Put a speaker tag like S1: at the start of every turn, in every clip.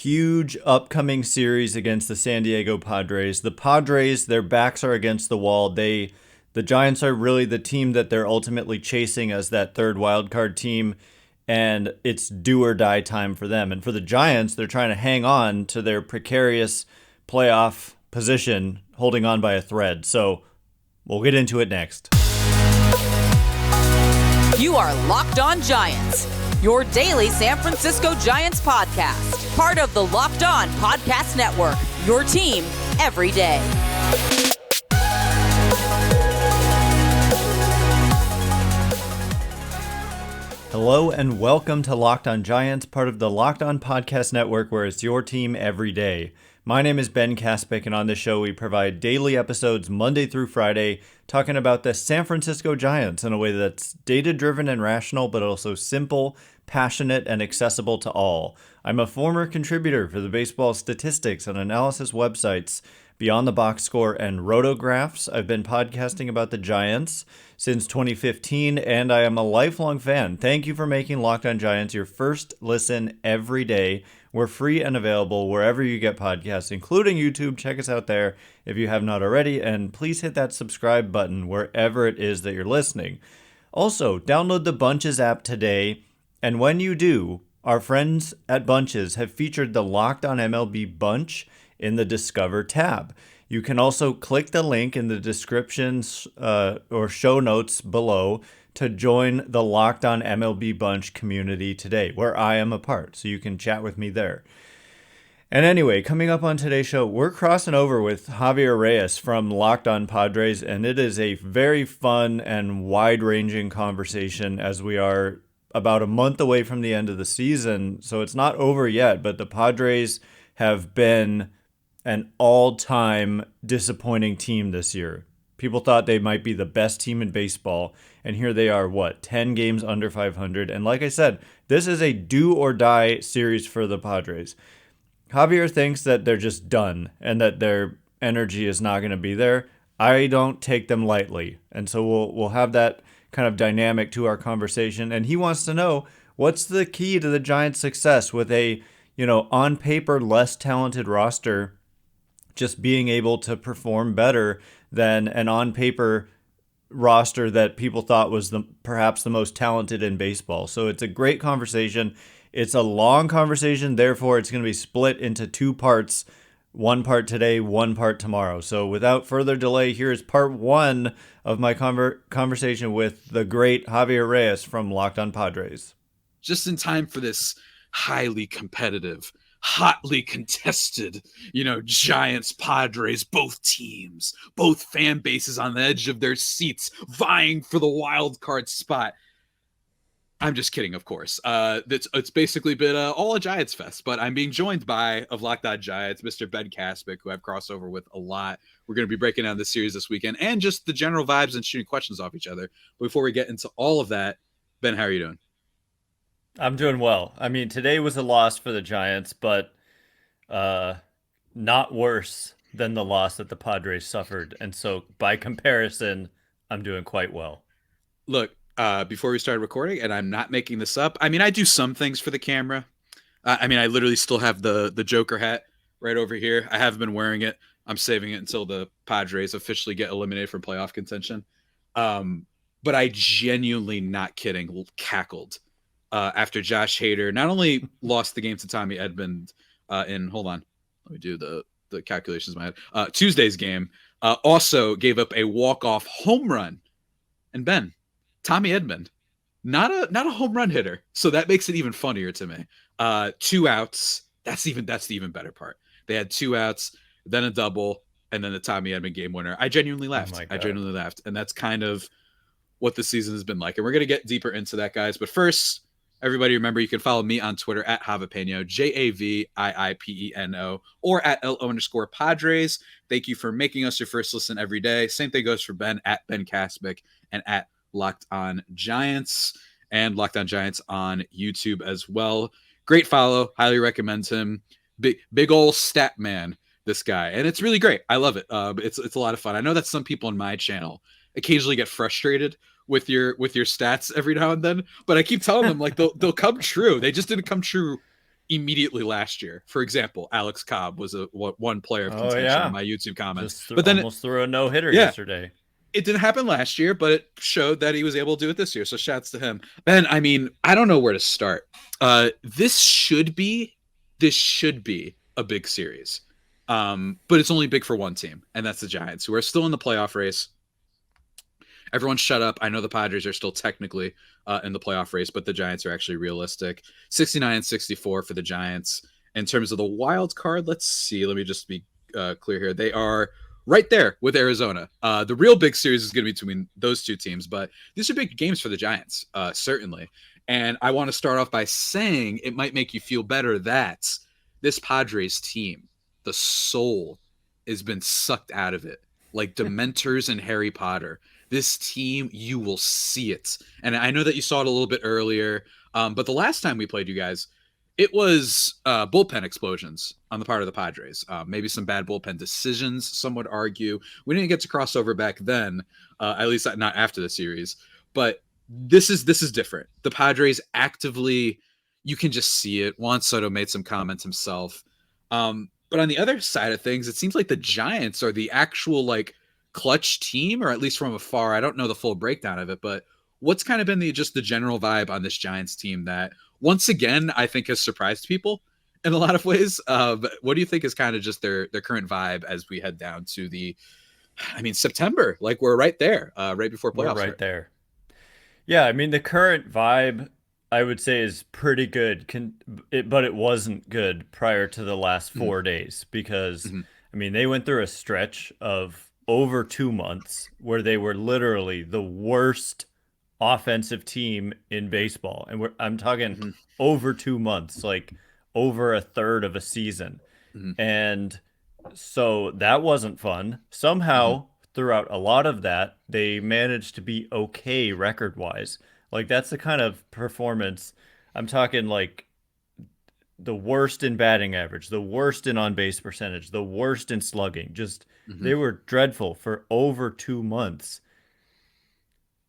S1: huge upcoming series against the San Diego Padres. The Padres, their backs are against the wall. The Giants are really the team that they're ultimately chasing as that third wildcard team, and it's do or die time for them. And for the Giants, they're trying to hang on to their precarious playoff position, holding on by a thread. So we'll get into it next.
S2: You are Locked On Giants, your daily San Francisco Giants podcast. Part of the Locked On Podcast Network, your team every day.
S1: Hello and welcome to Locked On Giants, part of the Locked On Podcast Network, where it's your team every day. My name is Ben Kaspick, and on this show we provide daily episodes Monday through Friday talking about the San Francisco Giants in a way that's data-driven and rational, but also simple, passionate, and accessible to all. I'm a former contributor for the baseball statistics and analysis websites Beyond the Box Score and Rotographs. I've been podcasting about the Giants since 2015, and I am a lifelong fan. Thank you for making Locked On Giants your first listen every day. We're free and available wherever you get podcasts, including YouTube. Check us out there if you have not already, and please hit that subscribe button wherever it is that you're listening. Also, download the Bunches app today, and when you do, our friends at Bunches have featured the Locked On MLB Bunch in the Discover tab. You can also click the link in the descriptions or show notes below to join the Locked On MLB Bunch community today, where I am a part, so you can chat with me there. And anyway, coming up on today's show, we're crossing over with Javier Reyes from Locked On Padres, and it is a very fun and wide-ranging conversation as we are about a month away from the end of the season, so it's not over yet, but the Padres have been an all-time disappointing team this year. People thought they might be the best team in baseball, and here they are, 10 games under 500. And like I said, this is a do-or-die series for the Padres. Javier thinks that they're just done and that their energy is not going to be there. I don't take them lightly, and so we'll have that kind of dynamic to our conversation. And he wants to know, what's the key to the Giants' success with a, on paper, less talented roster just being able to perform better than an on-paper roster that people thought was perhaps the most talented in baseball. So it's a great conversation. It's a long conversation, therefore it's going to be split into two parts, one part today, one part tomorrow. So without further delay, here is part one of my conversation with the great Javier Reyes from Locked On Padres.
S3: Just in time for this highly competitive, hotly contested, Giants, Padres, both teams, both fan bases on the edge of their seats, vying for the wild card spot. I'm just kidding, of course. It's basically been all a Giants fest, but I'm being joined by, of Locked On Giants, Mr. Ben Kaspick, who I've crossed over with a lot. We're going to be breaking down this series this weekend and just the general vibes and shooting questions off each other. Before we get into all of that, Ben, how are you doing?
S1: I'm doing well. I mean, today was a loss for the Giants, but not worse than the loss that the Padres suffered. And so by comparison, I'm doing quite well.
S3: Look, before we started recording, and I'm not making this up, I mean, I do some things for the camera. I literally still have the Joker hat right over here. I haven't been wearing it. I'm saving it until the Padres officially get eliminated from playoff contention. But I genuinely, not kidding, cackled after Josh Hader not only lost the game to Tommy Edman hold on, let me do the calculations in my head. Tuesday's game, also gave up a walk-off home run. And Ben, Tommy Edman, not a home run hitter, so that makes it even funnier to me. 2 outs. That's the even better part. They had 2 outs, then a double, and then the Tommy Edman game winner. I genuinely laughed. And that's kind of what the season has been like. And we're gonna get deeper into that, guys. But first, everybody remember, you can follow me on Twitter at Javipeno, JAVIIPENO, or at LO_Padres. Thank you for making us your first listen every day. Same thing goes for Ben at Ben Kaspick and at Locked On Giants, and Locked On Giants on YouTube as well. Great follow. Highly recommend him. Big old stat man, this guy. And it's really great. I love it. It's a lot of fun. I know that some people on my channel occasionally get frustrated with your stats every now and then, but I keep telling them, like, they'll come true. They just didn't come true immediately last year. For example, Alex Cobb was one player of
S1: Oh
S3: contention in
S1: yeah,
S3: my YouTube comments.
S1: just
S3: But then,
S1: almost threw a no hitter
S3: yeah,
S1: yesterday.
S3: it didn't happen last year, but it showed that he was able to do it this year. So shouts to him. Ben, I mean, I don't know where to start. This should be a big series. But it's only big for one team, and that's the Giants, who are still in the playoff race. Everyone shut up. I know the Padres are still technically in the playoff race, but the Giants are actually realistic. 69 and 64 for the Giants. In terms of the wild card, let's see. Let me just be clear here. They are right there with Arizona. The real big series is going to be between those two teams, but these are big games for the Giants, certainly. And I want to start off by saying it might make you feel better that this Padres team, the soul, has been sucked out of it like Dementors and Harry Potter. This team, you will see it. And I know that you saw it a little bit earlier, but the last time we played you guys, it was bullpen explosions on the part of the Padres. Maybe some bad bullpen decisions, some would argue. We didn't get to crossover back then, at least not after the series. But this is different. The Padres actively, you can just see it. Juan Soto made some comments himself. But on the other side of things, it seems like the Giants are the actual like clutch team, or at least from afar. I don't know the full breakdown of it, but what's kind of been the general vibe on this Giants team that once again I think has surprised people in a lot of ways? But what do you think is kind of just their current vibe as we head down to September? Like we're right there, right before playoffs.
S1: We're right there. Yeah, I mean the current vibe I would say is pretty good, but it wasn't good prior to the last 4 days because I mean they went through a stretch of over 2 months where they were literally the worst offensive team in baseball, and I'm talking over 2 months, like over a third of a season, and so that wasn't fun. Somehow, throughout a lot of that, they managed to be okay record wise. Like that's the kind of performance I'm talking like the worst in batting average, the worst in on base percentage, the worst in slugging. Just they were dreadful for over 2 months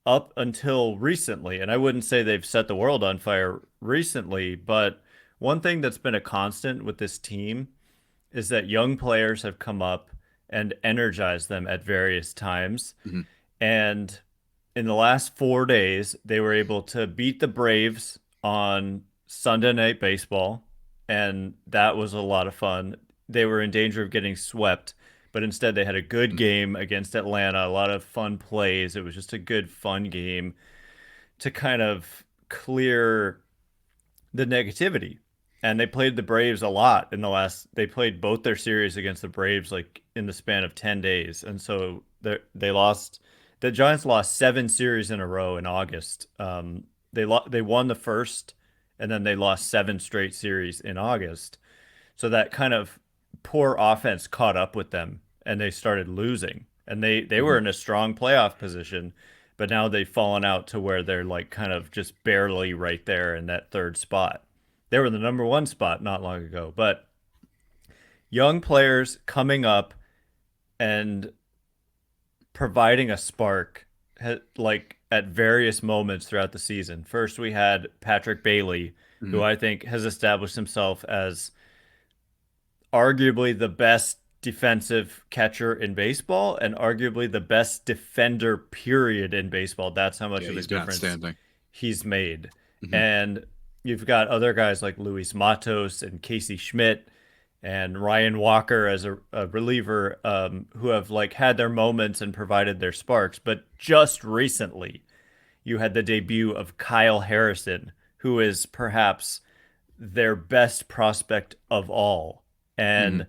S1: up until recently. And I wouldn't say they've set the world on fire recently, but one thing that's been a constant with this team is that young players have come up and energized them at various times. And in the last 4 days, they were able to beat the Braves on Sunday Night Baseball, and that was a lot of fun. They were in danger of getting swept, but instead they had a good game against Atlanta, a lot of fun plays. It was just a good, fun game to kind of clear the negativity. And they played the Braves a lot they played both their series against the Braves like in the span of 10 days. And so the Giants lost 7 series in a row in August. They won the first, and then they lost 7 straight series in August. So that kind of poor offense caught up with them, and they started losing. And they were in a strong playoff position, but now they've fallen out to where they're like kind of just barely right there in that third spot. They were in the number 1 spot not long ago, but young players coming up and providing a spark like at various moments throughout the season. First, we had Patrick Bailey, who I think has established himself as arguably the best defensive catcher in baseball and arguably the best defender period in baseball. That's how much of a difference he's made. And you've got other guys like Luis Matos and Casey Schmidt and Ryan Walker as a reliever who have like had their moments and provided their sparks. But just recently, you had the debut of Kyle Harrison, who is perhaps their best prospect of all. And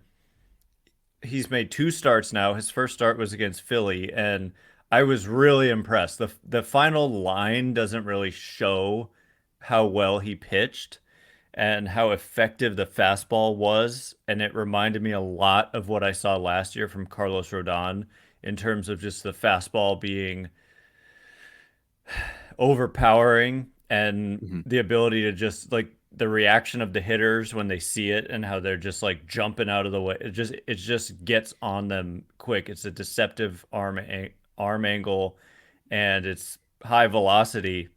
S1: he's made 2 starts now. His first start was against Philly, and I was really impressed. The final line doesn't really show how well he pitched and how effective the fastball was, and it reminded me a lot of what I saw last year from Carlos Rodon in terms of just the fastball being overpowering and the ability to just like the reaction of the hitters when they see it and how they're just like jumping out of the way. It just gets on them quick. It's a deceptive arm angle, and it's high velocity.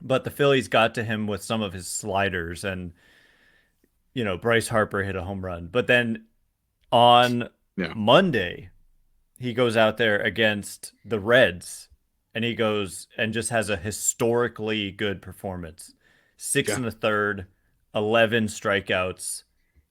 S1: But the Phillies got to him with some of his sliders, and Bryce Harper hit a home run. But then on
S3: Yeah.
S1: Monday, he goes out there against the Reds and he goes and just has a historically good performance. Six
S3: Yeah.
S1: and a third, 11 strikeouts,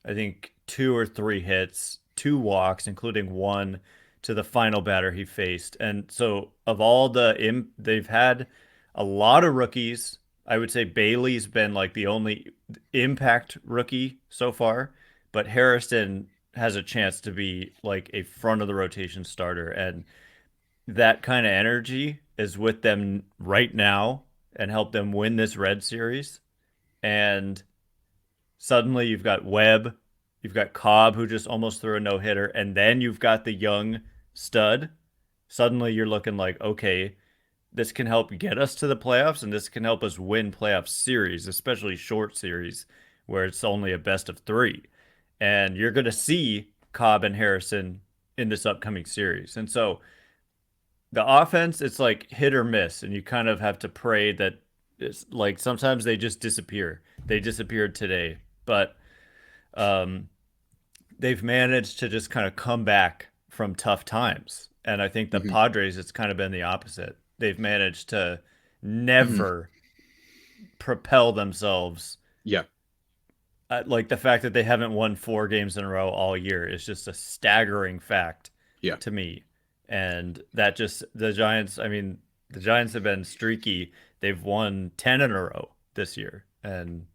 S1: I think 2 or 3 hits, 2 walks, including one to the final batter he faced. And so, of all they've had a lot of rookies. I would say Bailey's been like the only impact rookie so far, but Harrison has a chance to be like a front of the rotation starter. And that kind of energy is with them right now and help them win this Red Series. And suddenly you've got Webb, you've got Cobb, who just almost threw a no hitter, and then you've got the young stud. Suddenly you're looking like, okay, this can help get us to the playoffs and this can help us win playoff series, especially short series where it's only a best of 3. And you're going to see Cobb and Harrison in this upcoming series. And so the offense, it's like hit or miss, and you kind of have to pray that it's like sometimes they just disappear. They disappeared today, but um, they've managed to just kind of come back from tough times. And I think the
S3: Hmm.
S1: Padres, it's kind of been the opposite. They've managed to
S3: Hmm.
S1: never propel themselves.
S3: Yeah.
S1: Like the fact that they haven't won 4 games in a row all year is just a staggering fact
S3: Yeah.
S1: to me. And that just, the Giants, I mean, the Giants have been streaky. They've won 10 in a row this year. And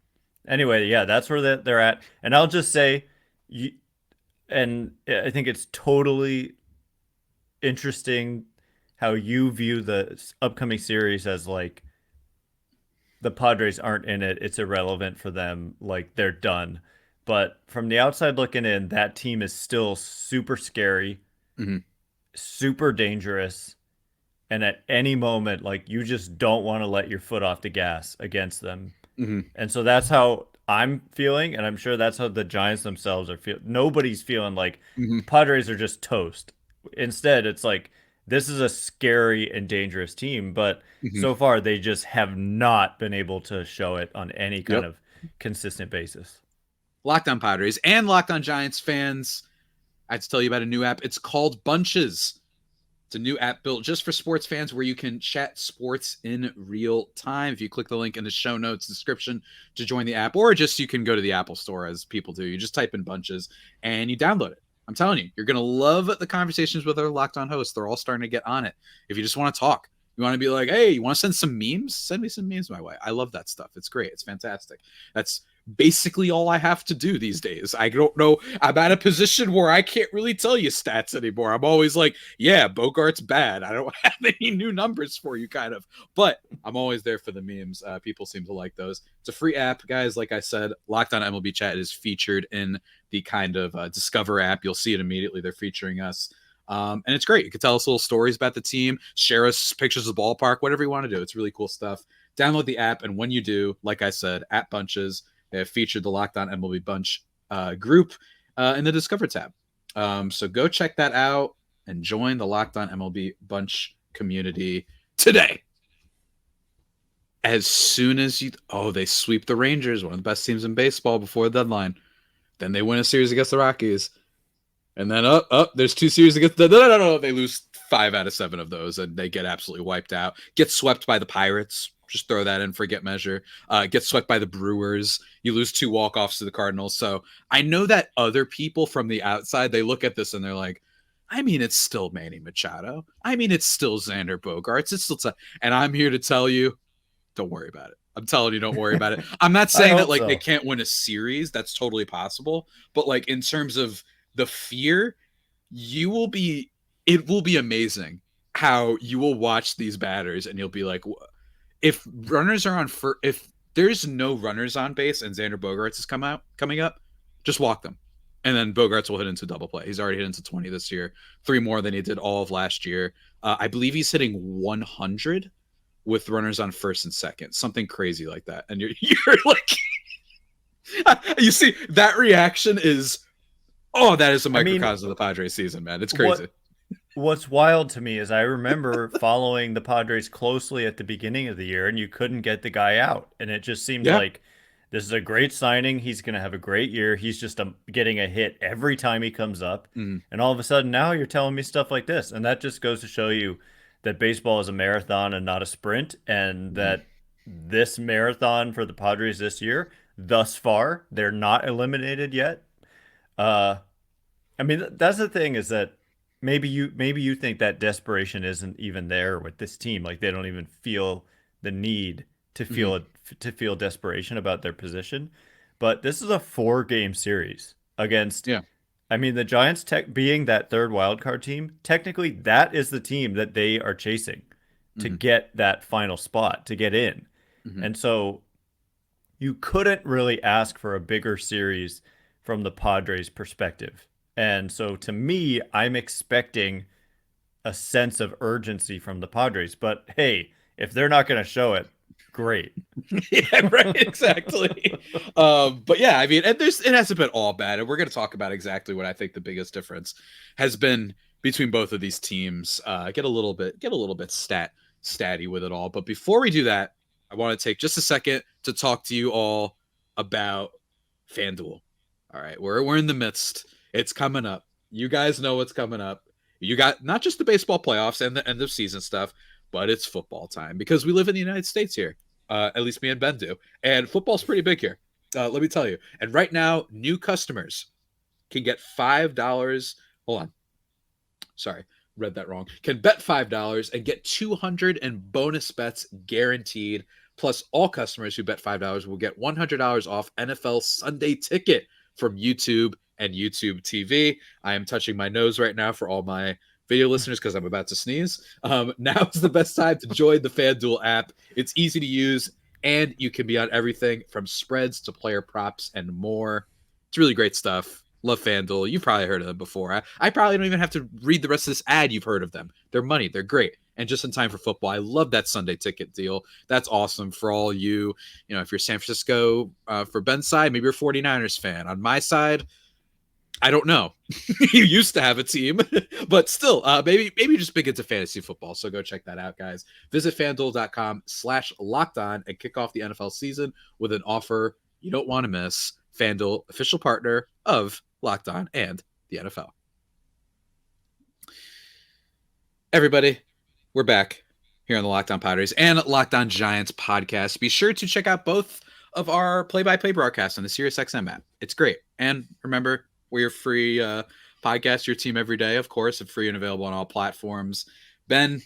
S1: anyway, yeah, that's where they're at. And I'll just say, you, and I think it's totally interesting how you view the upcoming series as like the Padres aren't in it. It's irrelevant for them. Like they're done. But from the outside looking in, that team is still super scary,
S3: Hmm.
S1: super dangerous. And at any moment, like you just don't want to let your foot off the gas against them.
S3: Hmm.
S1: And so that's how I'm feeling, and I'm sure that's how the Giants themselves are feeling. Nobody's feeling like
S3: Hmm.
S1: the Padres are just toast. Instead, it's like this is a scary and dangerous team, but
S3: Hmm.
S1: so far they just have not been able to show it on any kind
S3: Yep.
S1: of consistent basis.
S3: Locked On Padres and Locked On Giants fans, I have to tell you about a new app. It's called Bunches. It's a new app built just for sports fans where you can chat sports in real time. If you click the link in the show notes description to join the app, or just you can go to the Apple Store as people do. You just type in Bunches and you download it. I'm telling you, you're going to love the conversations with our Locked On hosts. They're all starting to get on it. If you just want to talk, you want to be like, hey, you want to send some memes? Send me some memes my way. I love that stuff. It's great. It's fantastic. That's basically all I have to do these days. I don't know. I'm at a position where I can't really tell you stats anymore. I'm always like, yeah, Bogart's bad. I don't have any new numbers for you, kind of. But I'm always there for the memes. People seem to like those. It's a free app, guys. Like I said, Locked On MLB Chat is featured in the kind of Discover app. You'll see it immediately. They're featuring us. And it's great. You can tell us little stories about the team, share us pictures of the ballpark, whatever you want to do. It's really cool stuff. Download the app. And when you do, like I said, at Bunches, they have featured the Locked On MLB Bunch group in the Discover tab. So go check that out and join the Locked On MLB Bunch community today. As soon as they sweep the Rangers, one of the best teams in baseball before the deadline. Then they win a series against the Rockies. And then there's 2 series against no. They lose 5 out of 7 of those, and they get absolutely wiped out. Get swept by the Pirates. Just throw that in for get measure. Get swept by the Brewers. You lose 2 walk-offs to the Cardinals. So I know that other people from the outside, they look at this and they're like, I mean, it's still Manny Machado. I mean, it's still Xander Bogaerts. It's still and I'm here to tell you, don't worry about it. I'm telling you, don't worry about it. I'm not
S1: I
S3: saying that
S1: hope
S3: like they
S1: so.
S3: can't win a series. That's totally possible. But like in terms of the fear, it will be amazing how you will watch these batters and you'll be like, if runners are if there's no runners on base and Xander Bogaerts is coming up, just walk them. And then Bogaerts will hit into double play. He's already hit into 20 this year, 3 more than he did all of last year. I believe he's hitting 100 with runners on first and second, something crazy like that. And you're like, you see that reaction is, that is a
S1: I mean,
S3: microcosm of the Padres season, man. It's crazy.
S1: what's wild to me is I remember following the Padres closely at the beginning of the year, and you couldn't get the guy out, and it just seemed
S3: Yeah.
S1: like This is a great signing. He's going to have a great year. He's just getting a hit every time he comes up.
S3: Mm,
S1: And all of a sudden now you're telling me stuff like this. And that just goes to show you that baseball is a marathon and not a sprint. And
S3: mm,
S1: that this marathon for the Padres this year, thus far, they're not eliminated yet. Uh, I mean, that's the thing is that maybe you think that desperation isn't even there with this team. Like they don't even feel the need to
S3: mm.
S1: feel desperation about their position. But this is a 4 game series against.
S3: Yeah.
S1: I mean, the Giants tech being that third wild card team, technically that is the team that they are chasing to
S3: Mm-hmm.
S1: get that final spot to get in.
S3: Mm-hmm.
S1: And so you couldn't really ask for a bigger series from the Padres' perspective. And so to me, I'm expecting a sense of urgency from the Padres. But hey, if they're not going to show it, great.
S3: Yeah, right, exactly. But yeah, I mean, and it hasn't been all bad, and we're going to talk about exactly what I think the biggest difference has been between both of these teams. Get a little bit statty with it all. But before we do that, I want to take just a second to talk to you all about FanDuel. All right, we're in the midst. It's coming up. You guys know what's coming up. You got not just the baseball playoffs and the end of season stuff, but it's football time because we live in the United States here. At least me and Ben do. And football's pretty big here. Let me tell you. And right now, new customers can get $5. Hold on. Sorry, read that wrong. Can bet $5 and get 200 in bonus bets guaranteed. Plus, all customers who bet $5 will get $100 off NFL Sunday Ticket from YouTube and YouTube TV. I am touching my nose right now for all my video listeners because I'm about to sneeze. Now is the best time to join the FanDuel app. It's easy to use, and you can be on everything from spreads to player props and more. It's really great stuff. Love FanDuel. You've probably heard of them before. I probably don't even have to read the rest of this ad. You've heard of them. They're money. They're great. And just in time for football. I love that Sunday ticket deal. That's awesome for all you, if you're San Francisco, for Ben's side, maybe you're a 49ers fan. On my side, I don't know. You used to have a team, but still, maybe just big into fantasy football. So go check that out, guys. Visit FanDuel.com/lockedon and kick off the NFL season with an offer you don't want to miss. FanDuel, official partner of Locked On and the NFL. Everybody, we're back here on the Locked On Padres and Locked On Giants podcast. Be sure to check out both of our play-by-play broadcasts on the SiriusXM app. It's great. And remember, we're your free podcast, your team every day, of course, and free and available on all platforms. Ben,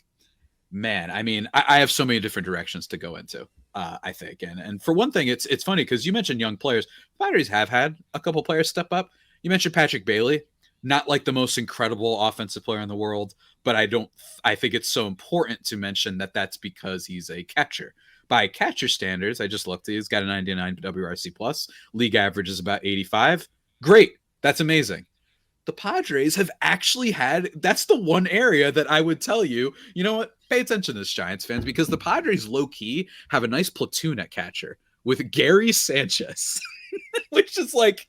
S3: man, I mean, I have so many different directions to go into, I think. And for one thing, it's funny because you mentioned young players. Padres have had a couple players step up. You mentioned Patrick Bailey, not like the most incredible offensive player in the world, but I think it's so important to mention that that's because he's a catcher. By catcher standards, I just looked, he's got a 99 WRC plus. League average is about 85. Great. That's amazing. The Padres have actually that's the one area that I would tell you, you know what, pay attention to this, Giants fans, because the Padres low-key have a nice platoon at catcher with Gary Sanchez, which is like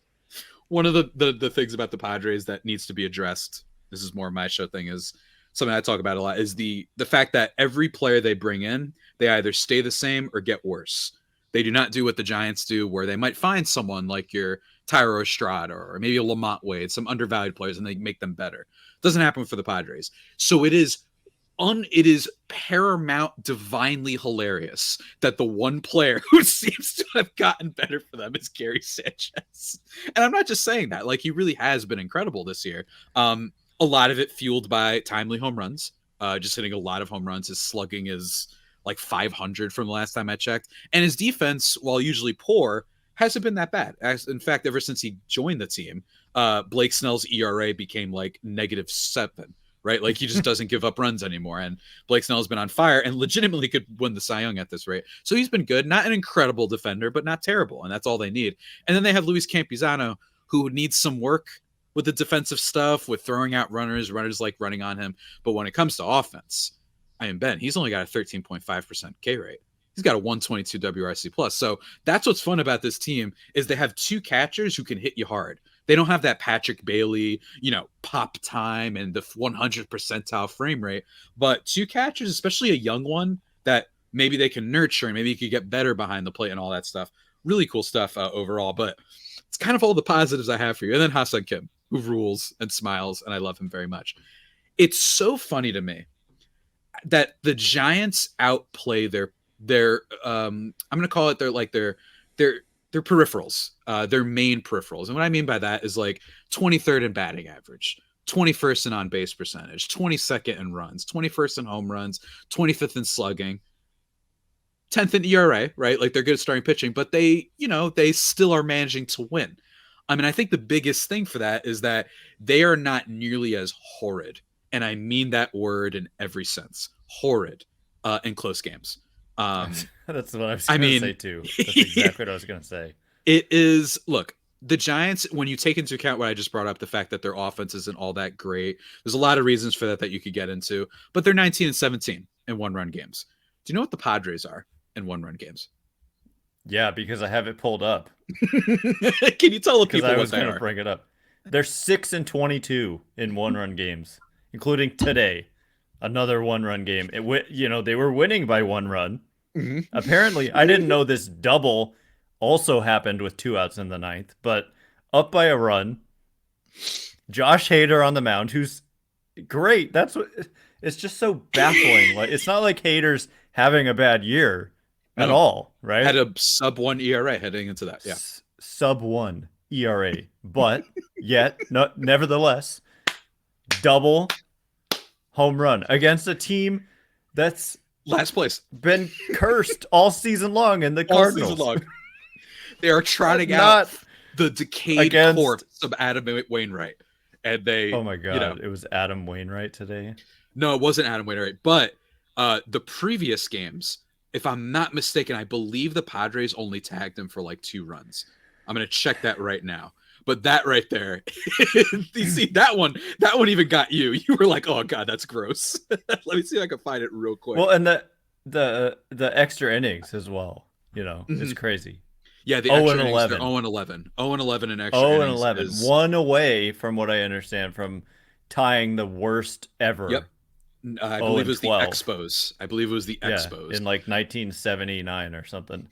S3: one of the things about the Padres that needs to be addressed. This is more of my show thing, is something I talk about a lot, is the fact that every player they bring in, they either stay the same or get worse. They do not do what the Giants do, where they might find someone like your Tyro Estrada or maybe a Lamont Wade, some undervalued players, and they make them better. Doesn't happen for the Padres. So it is paramount, divinely hilarious that the one player who seems to have gotten better for them is Gary Sanchez. And I'm not just saying that. Like, he really has been incredible this year. A lot of it fueled by timely home runs, just hitting a lot of home runs. His slugging is like 500 from the last time I checked. And his defense, while usually poor, hasn't been that bad. In fact, ever since he joined the team, Blake Snell's ERA became like -7, right? Like, he just doesn't give up runs anymore. And Blake Snell's been on fire and legitimately could win the Cy Young at this rate. So he's been good. Not an incredible defender, but not terrible. And that's all they need. And then they have Luis Campusano, who needs some work with the defensive stuff, with throwing out runners like running on him. But when it comes to offense, I mean, Ben, he's only got a 13.5% K rate. He's got a 122 WRC plus. So that's what's fun about this team, is they have two catchers who can hit you hard. They don't have that Patrick Bailey, pop time and the 100 percentile frame rate, but two catchers, especially a young one that maybe they can nurture and maybe he could get better behind the plate and all that stuff. Really cool stuff overall. But it's kind of all the positives I have for you. And then Ha-Seong Kim, who rules and smiles, and I love him very much. It's so funny to me that the Giants outplay their I'm going to call it their peripherals, their main peripherals. And what I mean by that is like 23rd in batting average, 21st in on base percentage, 22nd in runs, 21st in home runs, 25th in slugging, 10th in ERA, right? Like they're good at starting pitching, but they still are managing to win. I mean, I think the biggest thing for that is that they are not nearly as horrid. And I mean that word in every sense, horrid, in close games.
S1: That's what I was going to say too. That's exactly what I was going to say.
S3: It is, look, the Giants, when you take into account what I just brought up, the fact that their offense isn't all that great, there's a lot of reasons for that you could get into, but they're 19-17 in one-run games. Do you know what the Padres are in one-run games?
S1: Yeah, because I have it pulled up.
S3: Can you tell the people what they are? I was going to
S1: bring it up. They're 6-22 in one-run games, including today, another one-run game. They were winning by 1 run.
S3: Mm-hmm.
S1: Apparently, I didn't know this double also happened with 2 outs in the 9th, but up by a run. Josh Hader on the mound, who's great. It's just so baffling. Like, it's not like Hader's having a bad year at all, right?
S3: Had a sub-1 ERA heading into that, yeah.
S1: Sub-1 ERA, but nevertheless, double home run against a team that's
S3: last place,
S1: been cursed all season long in the Cardinals.
S3: All season long. They are trotting out the decayed corpse of Adam Wainwright, and they.
S1: Oh my God! It was Adam Wainwright today.
S3: No, it wasn't Adam Wainwright, but the previous games, if I'm not mistaken, I believe the Padres only tagged him for like 2 runs. I'm gonna check that right now. But that right there, you see that one even got you. You were like, "Oh God, that's gross." Let me see if I can find it real quick.
S1: Well, and the extra innings as well. It's crazy.
S3: Yeah, the extra innings, they're 0-11. 0-11 in extra innings.
S1: 0-11. One away from what I understand from tying the worst ever.
S3: Yep. I believe it was the Expos.
S1: In like 1979 or something.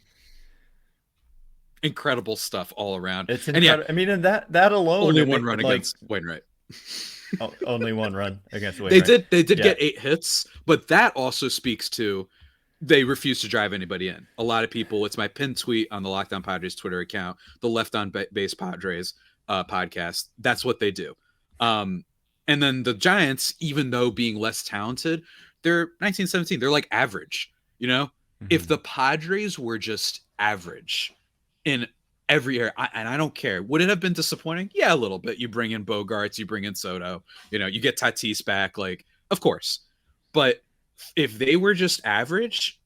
S3: Incredible stuff all around.
S1: It's incredible. I mean, and that alone.
S3: Only 1 run against Wainwright.
S1: Only 1 run against Wainwright.
S3: They did get 8 hits, but that also speaks to they refuse to drive anybody in. A lot of people, it's my pinned tweet on the Locked On Padres Twitter account, the Left on Base Padres podcast. That's what they do. And then the Giants, even though being less talented, they're 19-17. They're like average, Mm-hmm. If the Padres were just average in every area, and I don't care, would it have been disappointing? Yeah, a little bit. You bring in Bogarts, you bring in Soto, you get Tatis back, like, of course. But if they were just average,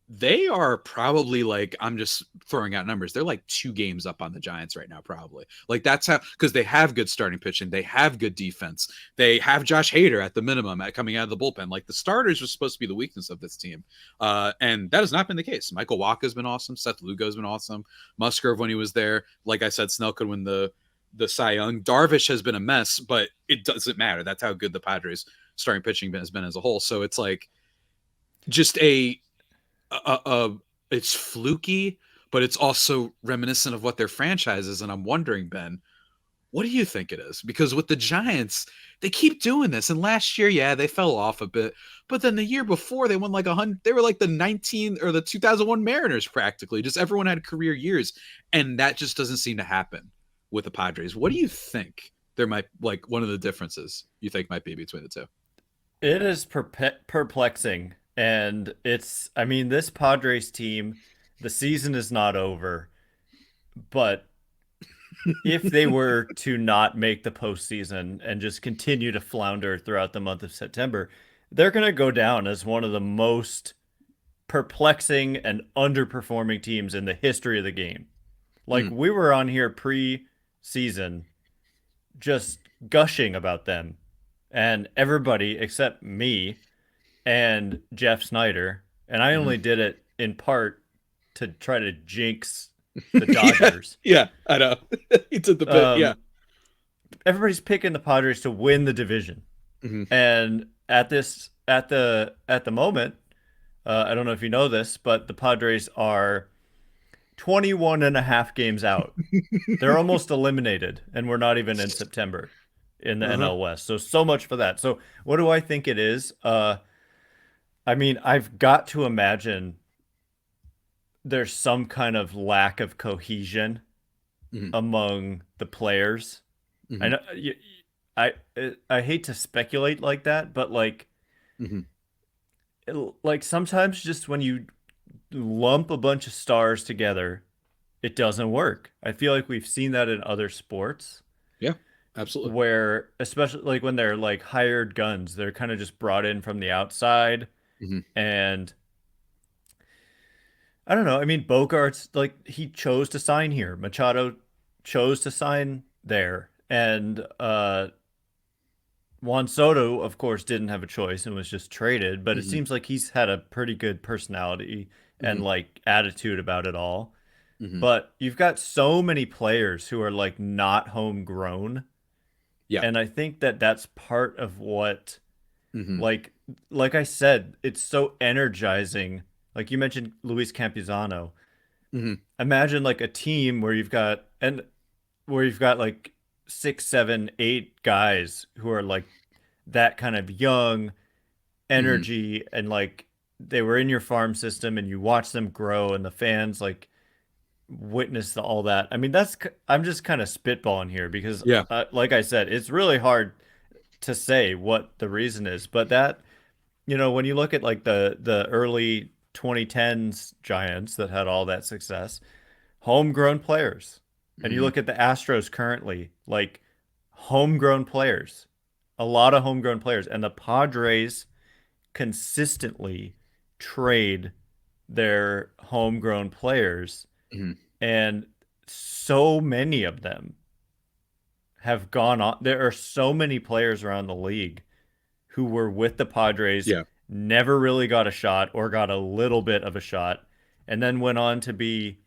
S3: they are probably like, I'm just throwing out numbers, they're like 2 games up on the Giants right now, probably. Like, that's how, because they have good starting pitching, they have good defense, they have Josh Hader at the minimum coming out of the bullpen. Like, the starters are supposed to be the weakness of this team, and that has not been the case. Michael Wacha's been awesome, Seth Lugo's been awesome, Musgrove when he was there, like I said, Snell could win the Cy Young. Darvish has been a mess, but it doesn't matter. That's how good the Padres starting pitching has been as a whole. So it's like just it's fluky, but it's also reminiscent of what their franchise is. And I'm wondering, Ben, what do you think it is? Because with the Giants, they keep doing this. And last year, yeah, they fell off a bit. But then the year before, they won like 100. They were like the 2001 Mariners practically. Just everyone had career years. And that just doesn't seem to happen with the Padres. What do you think there might, like, one of the differences you think might be between the two?
S1: It is perplexing. And this Padres team, the season is not over, but if they were to not make the postseason and just continue to flounder throughout the month of September, they're going to go down as one of the most perplexing and underperforming teams in the history of the game. Like, we were on here pre-season just gushing about them, and everybody except me and Jeff Snyder, and I only did it in part to try to jinx the Dodgers.
S3: Yeah, I know. He did the bit, yeah.
S1: Everybody's picking the Padres to win the division. Mm-hmm. And at the moment, I don't know if you know this, but the Padres are 21 and a half games out. They're almost eliminated, and we're not even in September in the
S3: Uh-huh.
S1: NL West. So much for that. So what do I think it is? I mean, I've got to imagine there's some kind of lack of cohesion
S3: Hmm.
S1: among the players. I
S3: Hmm.
S1: know I I hate to speculate like that, but
S3: Hmm.
S1: like sometimes just when you lump a bunch of stars together, it doesn't work. I feel like we've seen that in other sports
S3: Yeah, absolutely.
S1: where especially like when they're like hired guns, they're kind of just brought in from the outside
S3: Hmm.
S1: and I don't know. I mean, Bogart's like he chose to sign here. Machado chose to sign there. And Juan Soto, of course, didn't have a choice and was just traded, but it
S3: Hmm.
S1: seems like he's had a pretty good personality and
S3: Hmm.
S1: like attitude about it all.
S3: Hmm.
S1: But you've got so many players who are like not homegrown,
S3: Yeah.
S1: and I think that that's part of what
S3: Hmm.
S1: like like I said, it's so energizing. Like you mentioned Luis Campuzano.
S3: Hmm.
S1: Imagine like a team where you've got like six, seven, eight guys who are like that kind of young
S3: Hmm.
S1: energy and like they were in your farm system and you watch them grow and the fans like witness all that. I mean, I'm just kind of spitballing here because,
S3: Yeah.
S1: like I said, it's really hard to say what the reason is. But that, when you look at like the early 2010s Giants that had all that success, homegrown players, and you
S3: Hmm.
S1: look at the Astros currently, like homegrown players, a lot of homegrown players, and the Padres consistently trade their homegrown players,
S3: Hmm.
S1: and so many of them have gone on. There are so many players around the league who were with the Padres,
S3: Yeah.
S1: never really got a shot or got a little bit of a shot, and then went on to be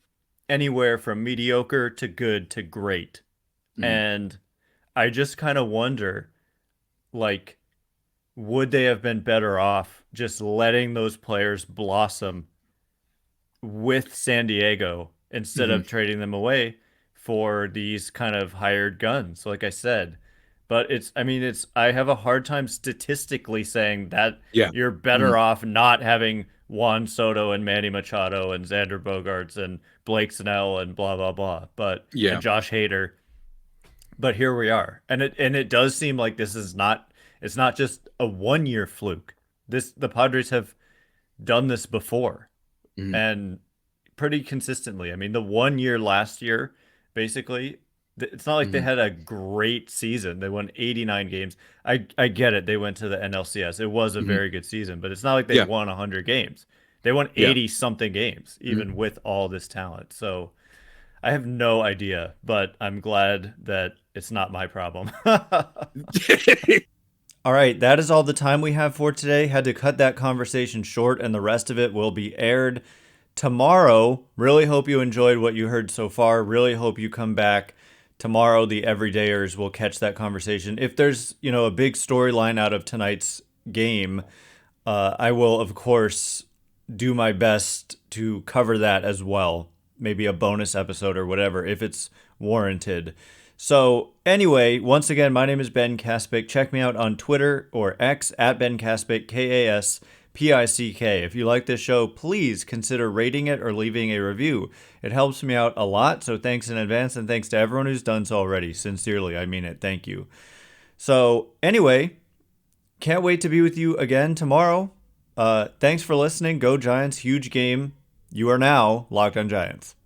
S1: anywhere from mediocre to good to great.
S3: Hmm.
S1: And I just kind of wonder, like, would they have been better off just letting those players blossom with San Diego instead
S3: Hmm.
S1: of trading them away for these kind of hired guns, like I said. But I mean, I have a hard time statistically saying that
S3: Yeah.
S1: you're
S3: Hmm.
S1: better off not having Juan Soto and Manny Machado and Xander Bogaerts and Blake Snell and blah blah blah, and
S3: Yeah.
S1: Josh Hader. But here we are, and it does seem like this is not it's not just a 1 year fluke. The Padres have done this before,
S3: Hmm.
S1: and pretty consistently. I mean, the 1 year last year, basically, it's not like they
S3: Hmm.
S1: had a great season. They won 89 games. I get it. They went to the NLCS. It was a
S3: Hmm.
S1: very good season, but it's not like they
S3: Yeah.
S1: won 100 games. They won
S3: Yeah.
S1: 80 something games,
S3: Hmm.
S1: even with all this talent. So I have no idea, but I'm glad that it's not my problem. All right, that is all the time we have for today. Had to cut that conversation short, and the rest of it will be aired tomorrow. Really hope you enjoyed what you heard so far. Really hope you come back tomorrow. The everydayers will catch that conversation. If there's, a big storyline out of tonight's game, I will, of course, do my best to cover that as well. Maybe a bonus episode or whatever, if it's warranted. So, anyway, once again, my name is Ben Kaspick. Check me out on Twitter or X at Ben Kaspick, Kaspick. If you like this show, please consider rating it or leaving a review. It helps me out a lot, so thanks in advance, and thanks to everyone who's done so already. Sincerely, I mean it. Thank you. So, anyway, can't wait to be with you again tomorrow. Thanks for listening. Go Giants. Huge game. You are now Locked on Giants.